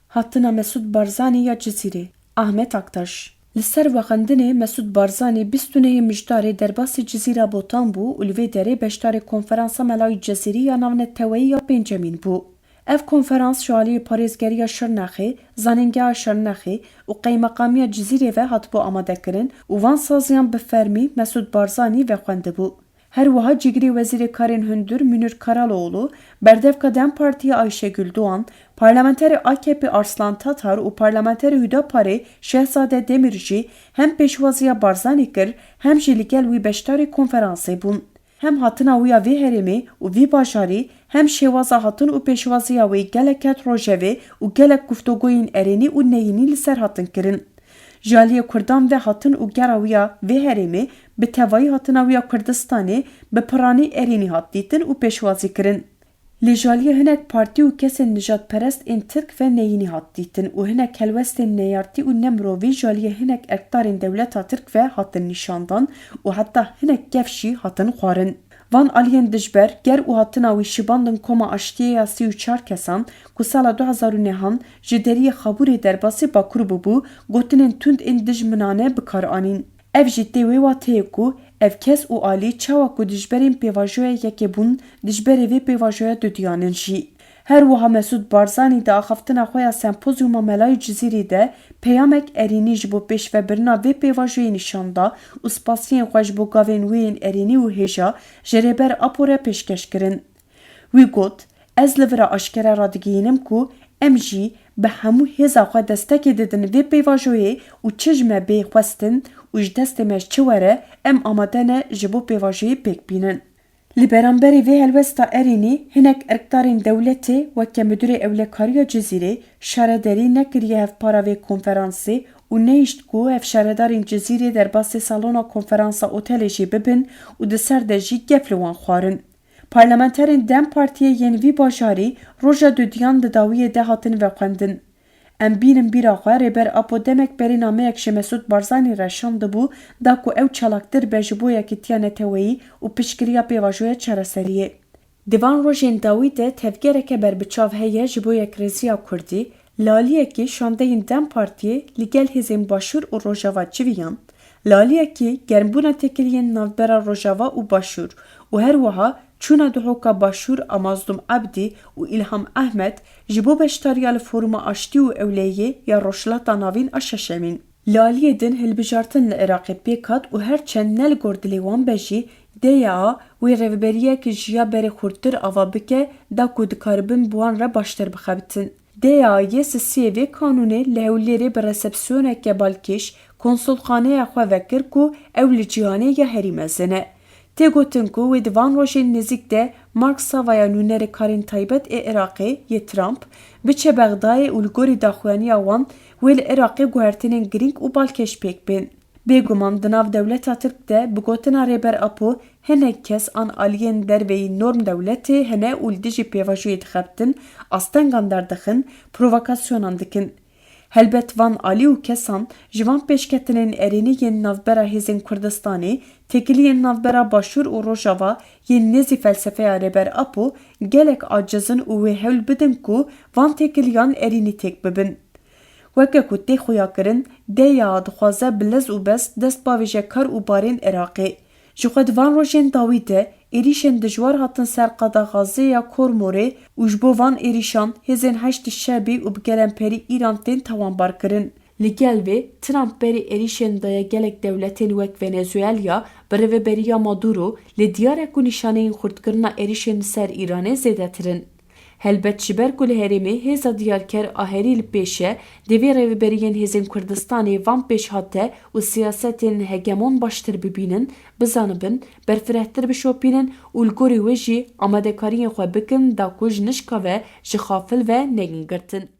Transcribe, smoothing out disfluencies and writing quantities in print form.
Hatina Mesûd Barzanî ya Cizîrê, Ahmet Aktaş. Li ser vexwendinê Mesûd Barzanî 29 mijdarê derbasî Cizîra Botan bû û li vê derê beşdarê Konferansa Melayê Cizîrî ya Navneteweyî ya pêncemîn bû. Ev konferans ji aliyê Parêzgeriya Şirnexê, Zanîngeha Şirnexê û Qeymeqamiya Cizîrê ve hatibû amadekirin û van saziyan bi fermî Mesûd Barzanî vexwendibû. Her wiha cîgirê Wezîrê Karên Hundir Münir Karaloğlu, berdevka Dem Partiyê Ayşegul Dogan, parlamenterê AKPê Arslan Tatar û parlamenterê HUDAPARê Şehzade Demîr jî hem pêşwaziya Barzanî kir, hem jî li gel wî beşdarê konferansê bûn. Hem hatina wî ya vê herêmê û vî bajarî, hem şêwaza hatin û pêşwaziya wê gelek ket rojevê û gelek guftogûyên erênî û neyînî li ser hatin kirin. Ji aliyê Kurdan ve hatin û gera wî ya vê herêmê bi tevayî hatina wî ya Kurdistanê bi piranî erênî hat dîtin û pêşwazî kirin. Lê ji aliyê hinek partî û kesên nijadperest ên Tirk ve neyînî hat dîtin û hinek helwestên neyartî û nemirovî ji aliyê hinek erkdarên dewleta Tirk ve hatin nîşandan û heta hinek gev jî hatin xwarin. Van aliyên dijber ger û hatina wî şibandin koma aştiyê ya 34 kesan ku sala 2009 ji deriyê xebûrê derbasî bakur bûbû, gotinên tund ên dijminane bikar anîn. Ev jî tê wê wa tê ku ev kes û alî çawa ku dijberên pêvajoya yekê bûn, dijberê vê pêvajoya dudiyanin jî. Her wiha Mesûd Barzanî di axaftina xwe ya sempozyuma Melayê Cizîrî de peyamek erînî ji bo pêşvebirina vê pêvajoyê nîşanda û spasiyên xwe ji bo gavên wê yên erînî û hêja ji rêber AKPê pêşkeş kirin. Wî got, ez li vira aşkere radigihînim ku em jî bi hemû hêza xwe destekê didin vê pêvajoyê û çi ji me bê xwestin û ji destê me çi were em amade ne ji bo pêvajoyê pêkbînin. Li beramberî vê helwesta erînî hinek erkdarên dewletê weke Mijdarê Ewlekariya Cizîrê şaredarî nekiriye hevpara vê konferansê û nehîşt ku ev şaredarên Cizîrê derbasî salona konferansa otelê jî bibin û di ser de jî gef li wan xwarin. Parlamenterên Dem Partiyê yên vî bajarî roja dudiyan di dawiyê de hatin vexwendin. Em bînin bîra xwe rêber apo demek berî nameyek ji Mesûd Barzanî re şandibû da ku ew çalaktir be ji bo Yekîtiya Neteweyî û piştgiriya pêvajoya çareseriyê. Di van rojên dawî de tevgereke berbiçav heye ji bo Yekrêziya Kurdî, li aliyekî şandeyên Dem Partiyê li gel hêzên Başûr û Rojava civiyan, li aliyekî germbûna têkiliyên navbera Rojava û Başûr û her wiha çûna dihoka Başûr a Mazlûm Ebdî û İlham Ehmed ji bo beşdariya li foruma aştî û ewleyê ya rojhilata navîn a şeşemîn. Li aliyê din hilbijartin li Iraqê pêk hat û her çend ne li gor dilê wan be jî dêya wê revberiyekî jiya berê xurttir ava bike da ku dikaribin bi wan re baştir bixebitin. Dêya yê sisiyê vê kanûnê li Hewlêrê bi resepsiyoneke balkêş konsolxaneya xwe vekir ku ew li cîhanê ya herî mezin e. Tê gotin ku wê di van rojên nêzik de Mark Savaya nûnerê karên taybet ê Iraqê yê Trump biçe Bexdayê û li gorî daxuyaniya wan wê li Iraqê guhertinên girîng û balkêş pêk bên. Bêguman di nav dewleta Tirk de bi gotina rêber Apo hinek kes an aliyên derveyî norm dewletê hene û li dijî pêvajoyê dixebitin, astengan derdixin, provokasyonan dikin. Helbet van alî û kesan ji van pêşketinên erênî yên navbera hêzên Kurdistanê, têkiliyên navbera Başûr û Rojava yên nêzî felsefeya rêber Apo gelek acizin û wê hewl bidin ku van têkiliyan erînî têk bibin. Weke ku tê xuya kirin, dêya dixwaze bi lez û bes dest bavêje kar û barên Iraqê. Ji xwe di van rojên dawî de êrîşên dijwar hatin ser qedexazê ya Kormorê û ji bo van êrîşan hêzên heştî şebî û bi gelemperî İran tên tawanbar kirin. Li gel vê Trump berî êrîşên daya gelek dewletên wek Venezuela bi rêveberiya Maduro li diyare ku nîşaneyên xurtkirina êrîşên ser Îranê zêdetirin. Helbet ji ber ku li herêmê hêza diyarker a herî li pêş e, divê rêveberiyên hêzên Kurdistanê van pêş hate û siyasetên hegemon baştir bibînin, bizanibin, berfirehtir bişopînin û li gorî wê jî amadekariyên xwe bikin da ku ji nişka ve ji xafil ve negin girtin.